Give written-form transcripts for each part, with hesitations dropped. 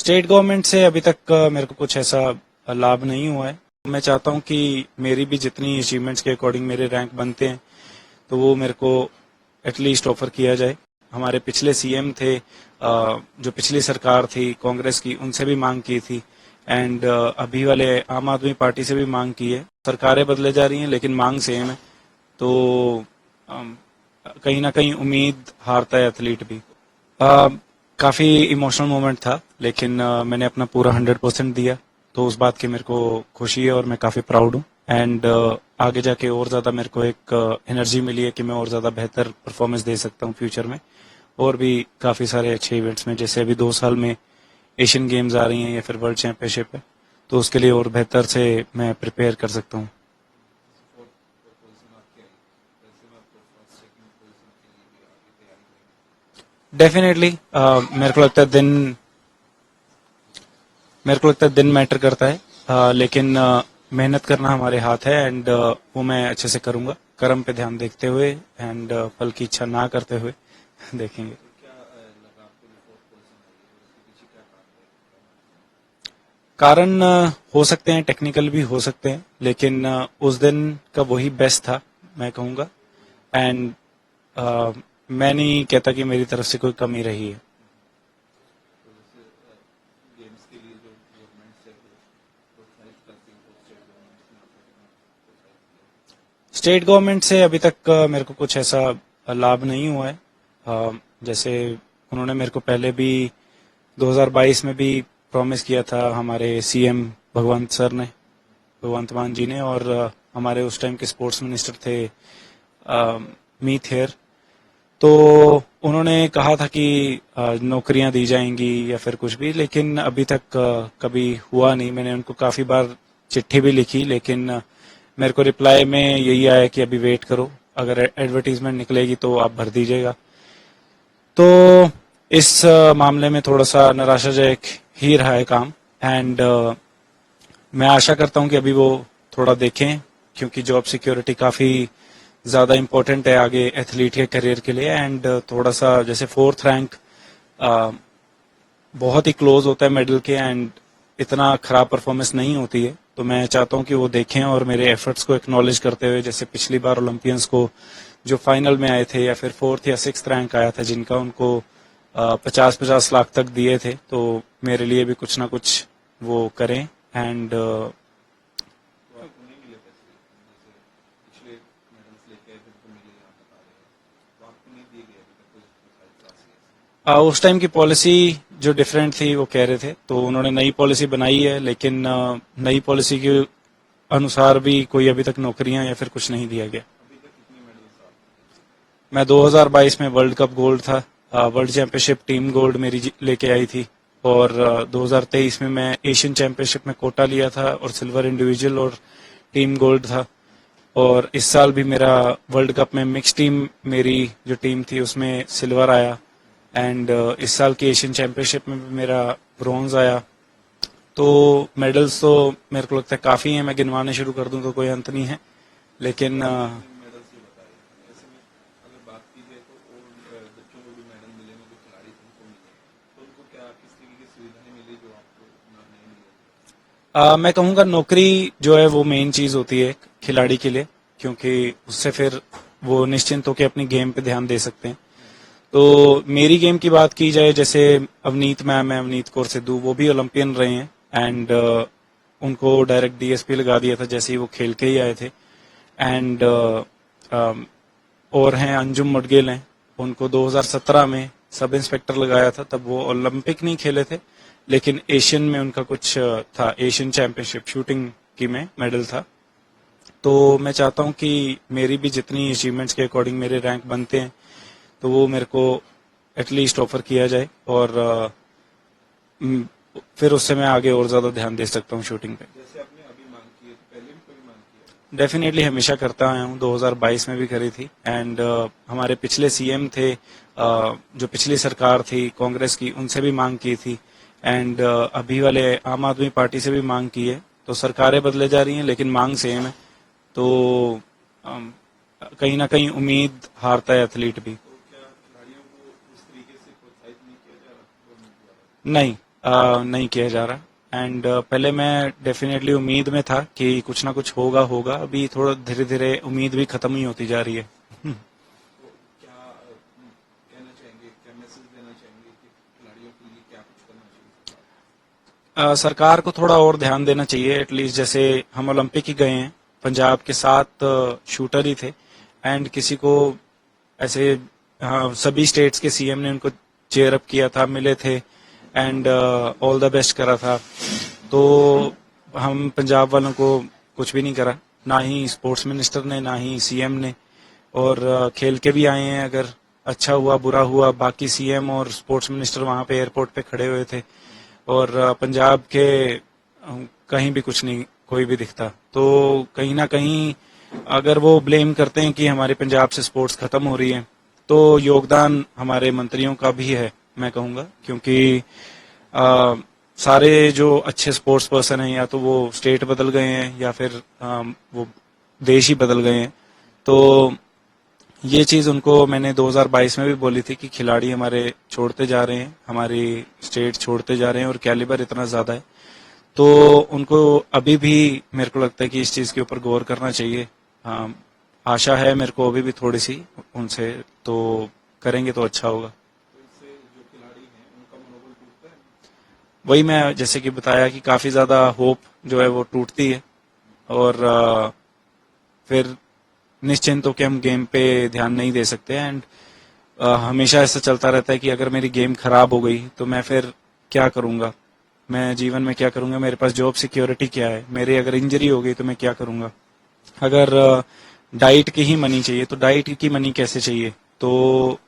State government से अभी तक मेरे को कुछ ऐसा लाभ नहीं हुआ है। मैं चाहता हूं कि मेरी भी जितनी अचीवमेंट्स के अकॉर्डिंग मेरे रैंक बनते हैं तो वो मेरे को एटलीस्ट ऑफर किया जाए। हमारे पिछले सीएम थे, जो पिछली सरकार थी कांग्रेस की, उनसे भी मांग की थी एंड अभी वाले आम आदमी पार्टी से भी मांग की है। सरकारें बदले जा रही हैं लेकिन मांग सेम है, तो अम, कहीं ना कहीं उम्मीद हारता है एथलीट भी। अ, काफी इमोशनल मोमेंट था लेकिन मैंने अपना पूरा 100% दिया, तो उस बात की मेरे को खुशी है और मैं काफी प्राउड हूँ एंड आगे जाके और ज्यादा मेरे को एक एनर्जी मिली है कि मैं और ज्यादा बेहतर परफॉर्मेंस दे सकता हूँ फ्यूचर में। और भी काफी सारे अच्छे इवेंट्स में, जैसे अभी 2 साल में एशियन गेम्स आ रही हैं या फिर वर्ल्ड चैंपियनशिप है, तो उसके लिए और बेहतर से मैं प्रिपेयर कर सकता हूँ। डेफिनेटली मेरे को लगता है दिन मैटर करता है, लेकिन मेहनत करना हमारे हाथ है एंड वो मैं अच्छे से करूंगा, कर्म पे ध्यान देखते हुए एंड फल की इच्छा ना करते हुए देखेंगे। कारण हो सकते हैं, टेक्निकल भी हो सकते हैं, लेकिन उस दिन का वही बेस्ट था मैं कहूंगा एंड मैं नहीं कहता कि मेरी तरफ से कोई कमी रही है। स्टेट गवर्नमेंट से अभी तक मेरे को कुछ ऐसा लाभ नहीं हुआ है। जैसे उन्होंने मेरे को पहले भी 2022 में भी प्रॉमिस किया था, हमारे सीएम भगवंत मान जी ने, और हमारे उस टाइम के स्पोर्ट्स मिनिस्टर थे मीत हेयर। तो उन्होंने कहा था कि नौकरियां दी जाएंगी या फिर कुछ भी, लेकिन अभी तक कभी हुआ नहीं। मैंने उनको काफी बार चिट्ठी भी लिखी लेकिन मेरे को रिप्लाई में यही आया कि अभी वेट करो, अगर एडवर्टीजमेंट निकलेगी तो आप भर दीजिएगा। तो इस मामले में थोड़ा सा निराशाजनक ही रहा है काम एंड मैं आशा करता हूं कि अभी वो थोड़ा देखें, क्योंकि जॉब सिक्योरिटी काफी ज्यादा इम्पोर्टेंट है आगे एथलीट के करियर के लिए एंड थोड़ा सा जैसे फोर्थ रैंक बहुत ही क्लोज होता है मेडल के एंड इतना खराब परफॉर्मेंस नहीं होती है। तो मैं चाहता हूं कि वो देखें और मेरे एफर्ट्स को एक्नॉलेज करते हुए, जैसे पिछली बार ओलंपियंस को जो फाइनल में आए थे या फिर फोर्थ या सिक्स रैंक आया था, जिनका उनको 50-50 लाख तक दिए थे, तो मेरे लिए भी कुछ ना कुछ वो करें एंड उस टाइम की पॉलिसी जो डिफरेंट थी वो कह रहे थे, तो उन्होंने नई पॉलिसी बनाई है, लेकिन नई पॉलिसी के अनुसार भी कोई अभी तक नौकरियां या फिर कुछ नहीं दिया गया। मैं 2022 में वर्ल्ड कप गोल्ड था, वर्ल्ड चैंपियनशिप टीम गोल्ड मेरी लेके आई थी, और 2023 में मैं एशियन चैंपियनशिप में कोटा लिया था और सिल्वर इंडिविजुअल और टीम गोल्ड था। और इस साल भी मेरा वर्ल्ड कप में मिक्स टीम, मेरी जो टीम थी उसमें सिल्वर आया एंड इस साल की एशियन चैंपियनशिप में भी मेरा ब्रॉन्ज आया। तो मेडल्स तो मेरे को लगता है काफी हैं, मैं गिनवाने शुरू कर दूं तो कोई अंत नहीं है, लेकिन मैं कहूंगा नौकरी जो है वो मेन चीज होती है खिलाड़ी के लिए, क्योंकि उससे फिर वो निश्चिंत होकर अपनी गेम पे ध्यान दे सकते हैं। तो मेरी गेम की बात की जाए, जैसे अवनीत मैम है, अवनीत कौर सिद्धू, वो भी ओलंपियन रहे हैं एंड उनको डायरेक्ट डीएसपी लगा दिया था जैसे ही वो खेल के ही आए थे एंड और हैं अंजुम मडगिल हैं, उनको 2017 में सब इंस्पेक्टर लगाया था, तब वो ओलंपिक नहीं खेले थे लेकिन एशियन में उनका कुछ था, एशियन चैंपियनशिप शूटिंग की में मेडल था। तो मैं चाहता हूं कि मेरी भी जितनी अचीवमेंट्स के अकॉर्डिंग मेरे रैंक बनते हैं तो वो मेरे को एटलीस्ट ऑफर किया जाए, और फिर उससे मैं आगे और ज्यादा ध्यान दे सकता हूँ शूटिंग पे। डेफिनेटली हमेशा करता आया हूँ, 2022 में भी करी थी एंड हमारे पिछले सीएम थे, जो पिछली सरकार थी कांग्रेस की, उनसे भी मांग की थी एंड अभी वाले आम आदमी पार्टी से भी मांग की है। तो सरकारें बदले जा रही हैं लेकिन मांग सेम है, तो अम, कहीं ना कहीं उम्मीद हारता है एथलीट भी। नहीं, नहीं किया जा रहा। एंड पहले मैं डेफिनेटली उम्मीद में था कि कुछ ना कुछ होगा होगा, अभी थोड़ा धीरे धीरे उम्मीद भी खत्म ही होती जा रही है। सरकार को थोड़ा और ध्यान देना चाहिए। एटलीस्ट जैसे हम ओलंपिक ही गए हैं, पंजाब के 7 शूटर ही थे, एंड किसी को ऐसे, हाँ, सभी स्टेट्स के सीएम ने उनको चेयर अप किया था, मिले थे, एंड ऑल द बेस्ट करा था। तो हम पंजाब वालों को कुछ भी नहीं करा, ना ही स्पोर्ट्स मिनिस्टर ने, ना ही सीएम ने। और खेल के भी आए हैं, अगर अच्छा हुआ बुरा हुआ, बाकी सीएम और स्पोर्ट्स मिनिस्टर वहां पे एयरपोर्ट पे खड़े हुए थे, और पंजाब के कहीं भी कुछ नहीं, कोई भी दिखता। तो कहीं ना कहीं अगर वो ब्लेम करते हैं कि हमारे पंजाब से स्पोर्ट्स खत्म हो रही है, तो योगदान हमारे मंत्रियों का भी है, मैं कहूंगा, क्योंकि सारे जो अच्छे स्पोर्ट्स पर्सन हैं, या तो वो स्टेट बदल गए हैं या फिर वो देश ही बदल गए हैं। तो ये चीज उनको मैंने 2022 में भी बोली थी कि खिलाड़ी हमारे छोड़ते जा रहे हैं, हमारी स्टेट छोड़ते जा रहे हैं, और कैलिबर इतना ज्यादा है। तो उनको अभी भी मेरे को लगता है कि इस चीज के ऊपर गौर करना चाहिए। आशा है मेरे को अभी भी थोड़ी सी उनसे, तो करेंगे तो अच्छा होगा। वही मैं जैसे कि बताया कि काफी ज्यादा होप जो है वो टूटती है, और फिर निश्चिंत होकर हम गेम पे ध्यान नहीं दे सकते। एंड हमेशा ऐसा चलता रहता है कि अगर मेरी गेम खराब हो गई तो मैं फिर क्या करूंगा, मैं जीवन में क्या करूंगा, मेरे पास जॉब सिक्योरिटी क्या है, मेरी अगर इंजरी हो गई तो मैं क्या करूंगा। अगर डाइट की ही मनी चाहिए तो डाइट की मनी कैसे चाहिए। तो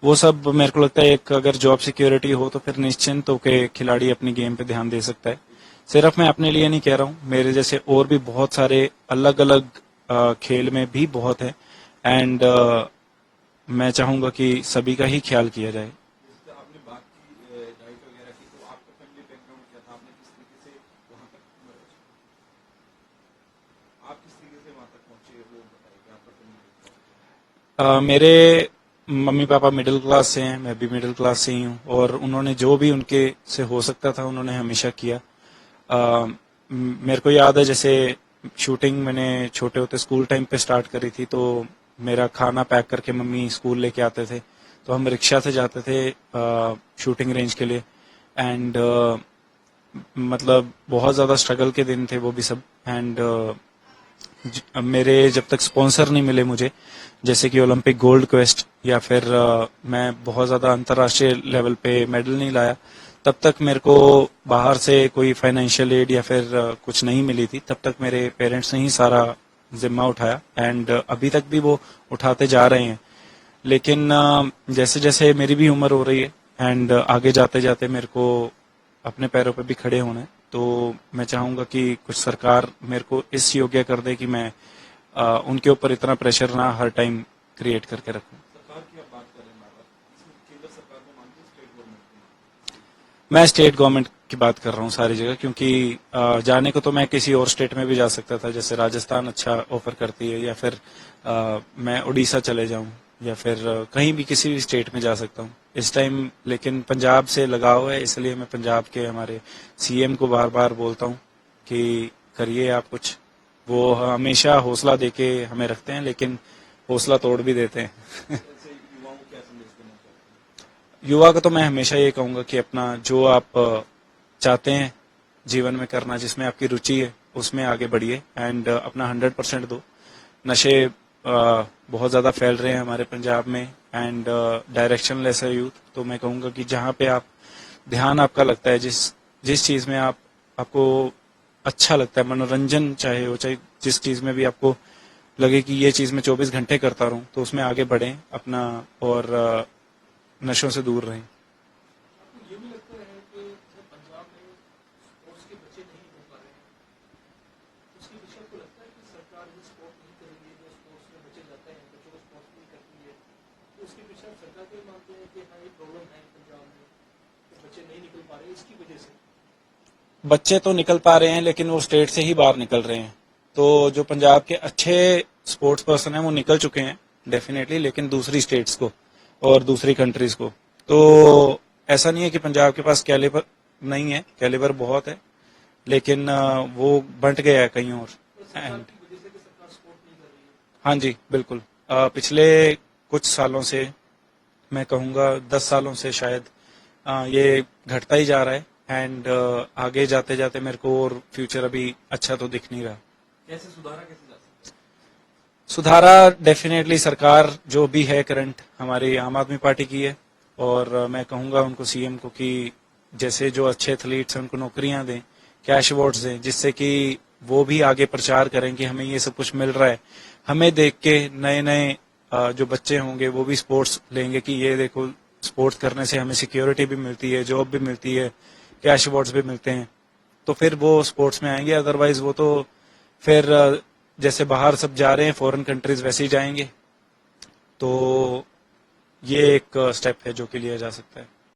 वो सब मेरे को लगता है, एक अगर जॉब सिक्योरिटी हो तो फिर निश्चिंत होकर खिलाड़ी अपनी गेम पे ध्यान दे सकता है। सिर्फ मैं अपने लिए नहीं कह रहा हूँ, मेरे जैसे और भी बहुत सारे अलग अलग खेल में भी बहुत है, एंड मैं चाहूंगा कि सभी का ही ख्याल किया जाए। मेरे मम्मी पापा मिडिल क्लास से हैं, मैं भी मिडिल क्लास से ही हूँ, और उन्होंने जो भी उनके से हो सकता था उन्होंने हमेशा किया। मेरे को याद है जैसे शूटिंग मैंने छोटे होते स्कूल टाइम पे स्टार्ट करी थी, तो मेरा खाना पैक करके मम्मी स्कूल लेके आते थे, तो हम रिक्शा से जाते थे शूटिंग रेंज के लिए। एंड मतलब बहुत ज्यादा स्ट्रगल के दिन थे वो भी सब। एंड मेरे जब तक स्पॉन्सर नहीं मिले मुझे, जैसे कि ओलंपिक गोल्ड क्वेस्ट, या फिर मैं बहुत ज्यादा अंतर्राष्ट्रीय लेवल पे मेडल नहीं लाया, तब तक मेरे को बाहर से कोई फाइनेंशियल एड या फिर कुछ नहीं मिली थी। तब तक मेरे पेरेंट्स ने ही सारा जिम्मा उठाया, एंड अभी तक भी वो उठाते जा रहे हैं। लेकिन जैसे जैसे मेरी भी उम्र हो रही है, एंड आगे जाते जाते मेरे को अपने पैरों पे भी खड़े होना है, तो मैं चाहूंगा कि कुछ सरकार मेरे को इस योग्य कर दे कि मैं उनके ऊपर इतना प्रेशर ना हर टाइम क्रिएट करके रखूं। मैं स्टेट गवर्नमेंट की बात कर रहा हूँ सारी जगह, क्योंकि जाने को तो मैं किसी और स्टेट में भी जा सकता था, जैसे राजस्थान अच्छा ऑफर करती है, या फिर मैं उड़ीसा चले जाऊं, या फिर कहीं भी किसी भी स्टेट में जा सकता हूँ इस टाइम। लेकिन पंजाब से लगाव है, इसलिए मैं पंजाब के हमारे सीएम को बार बार बोलता हूँ कि करिए आप कुछ। वो हमेशा हौसला देके हमें रखते हैं, लेकिन हौसला तोड़ भी देते हैं। युवा को तो मैं हमेशा ये कहूंगा कि अपना जो आप चाहते हैं जीवन में करना, जिसमें आपकी रुचि है, उसमें आगे बढ़िए, एंड अपना 100% दो। नशे बहुत ज्यादा फैल रहे हैं हमारे पंजाब में, एंड डायरेक्शन लेस है यूथ। तो मैं कहूंगा कि जहां पे आप ध्यान आपका लगता है, जिस जिस चीज में आपको अच्छा लगता है, मनोरंजन चाहे हो, चाहे जिस चीज में भी आपको लगे कि ये चीज मैं 24 घंटे करता रहूं, तो उसमें आगे बढ़ें अपना, और नशों से दूर रहें। बच्चे तो निकल पा रहे हैं, लेकिन वो स्टेट से ही बाहर निकल रहे हैं। तो जो पंजाब के अच्छे स्पोर्ट्स पर्सन हैं वो निकल चुके हैं डेफिनेटली, लेकिन दूसरी स्टेट्स को और दूसरी कंट्रीज को। तो ऐसा नहीं है कि पंजाब के पास नहीं है, कैलिबर बहुत है, लेकिन वो बंट गया है कहीं और। एंड हाँ जी, बिल्कुल। पिछले कुछ सालों से, मैं कहूँगा 10 सालों से शायद, ये घटता ही जा रहा है। एंड आगे जाते जाते मेरे को और फ्यूचर अभी अच्छा तो दिख नहीं रहा। कैसे सुधारा कैसे जा सकता सुधारा डेफिनेटली सरकार जो भी है करंट हमारी आम आदमी पार्टी की है, और मैं कहूँगा उनको, सीएम को, कि जैसे जो अच्छे एथलीट्स हैं उनको नौकरियां दें, कैश अवार्ड्स दें, जिससे कि वो भी आगे प्रचार करें कि हमें ये सब कुछ मिल रहा है। हमें देख के नए नए जो बच्चे होंगे वो भी स्पोर्ट्स लेंगे कि ये देखो, स्पोर्ट्स करने से हमें सिक्योरिटी भी मिलती है, जॉब भी मिलती है, कैश अवार्ड्स भी मिलते हैं, तो फिर वो स्पोर्ट्स में आएंगे। अदरवाइज वो तो फिर जैसे बाहर सब जा रहे हैं फॉरेन कंट्रीज, वैसे ही जाएंगे। तो ये एक स्टेप है जो कि लिया जा सकता है।